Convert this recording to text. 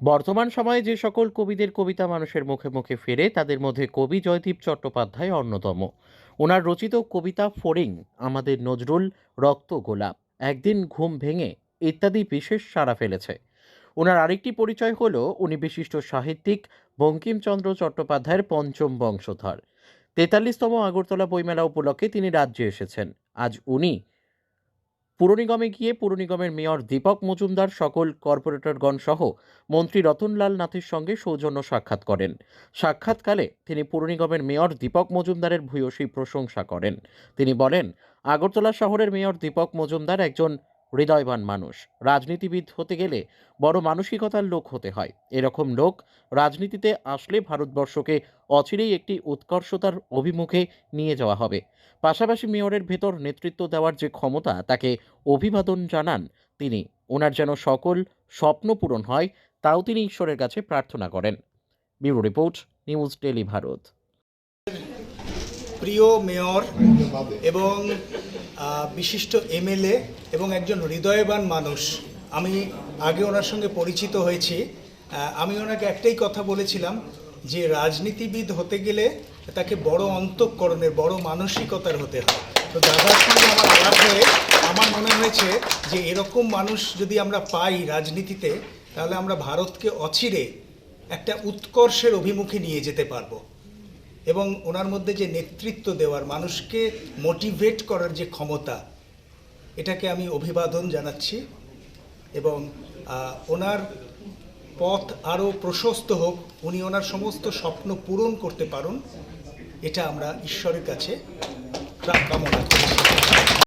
বর্তমান সময়ে যে সকল কবিদের কবিতা মানুষের মুখে মুখে ফেরে তাদের মধ্যে কবি জয়দীপ চট্টোপাধ্যায় অন্যতম। ওনার রচিত কবিতা ফড়িং, আমাদের নজরুল, রক্ত গোলাপ, একদিন ঘুম ভেঙে ইত্যাদি বিশেষ সাড়া ফেলেছে। ওনার আরেকটি পরিচয় হলো উনি বিশিষ্ট সাহিত্যিক বঙ্কিমচন্দ্র চট্টোপাধ্যায়ের পঞ্চম বংশধর। ৪৩তম আগরতলা বইমেলা উপলক্ষে তিনি রাজ্যে এসেছেন। আজ উনি পুর নিগমে গিয়ে পুর নিগমের মেয়র দীপক মজুমদার, সকল কর্পোরেটরগণ সহ মন্ত্রী রতনলাল নাথের সঙ্গে সৌজন্য সাক্ষাৎ করেন। সাক্ষাৎকালে তিনি পুর নিগমের মেয়র দীপক মজুমদারের ভূয়সী প্রশংসা করেন। তিনি বলেন, আগরতলা শহরের মেয়র দীপক মজুমদার একজন হৃদয়বান মানুষ। রাজনীতিবিদ হতে গেলে বড় মানসিকতার লোক হতে হয়। এরকম লোক রাজনীতিতে আসলে ভারতবর্ষকে অচিরেই একটি উৎকর্ষতার অভিমুখে নিয়ে যাওয়া হবে। পাশাপাশি মেয়রের ভেতর নেতৃত্ব দেওয়ার যে ক্ষমতা, তাকে অভিবাদন জানান তিনি। ওনার যেন সকল স্বপ্ন পূরণ হয়, তাও তিনি ঈশ্বরের কাছে প্রার্থনা করেন। Bureau report, news daily Bharat. প্রিয় মেয়র এবং বিশিষ্ট এমএলএ এবং একজন হৃদয়বান মানুষ, আমি আগে ওনার সঙ্গে পরিচিত হয়েছি। আমি ওনাকে একটাই কথা বলেছিলাম যে রাজনীতিবিদ হতে গেলে তাকে বড় অন্তঃকরণের, বড় মানসিকতার হতে হয়। তো দাদার সঙ্গে আমার আলাপ হয়ে আমার মনে হয়েছে যে এরকম মানুষ যদি আমরা পাই রাজনীতিতে, তাহলে আমরা ভারতকে অচিরে একটা উৎকর্ষের অভিমুখে নিয়ে যেতে পারবো। এবং ওনার মধ্যে যে নেতৃত্ব দেওয়ার, মানুষকে মোটিভেট করার যে ক্ষমতা, এটাকে আমি অভিবাদন জানাচ্ছি। এবং ওনার পথ আরও প্রশস্ত হোক, উনি ওনার সমস্ত স্বপ্ন পূরণ করতে পারুন, এটা আমরা ঈশ্বরের কাছে কামনা করছি।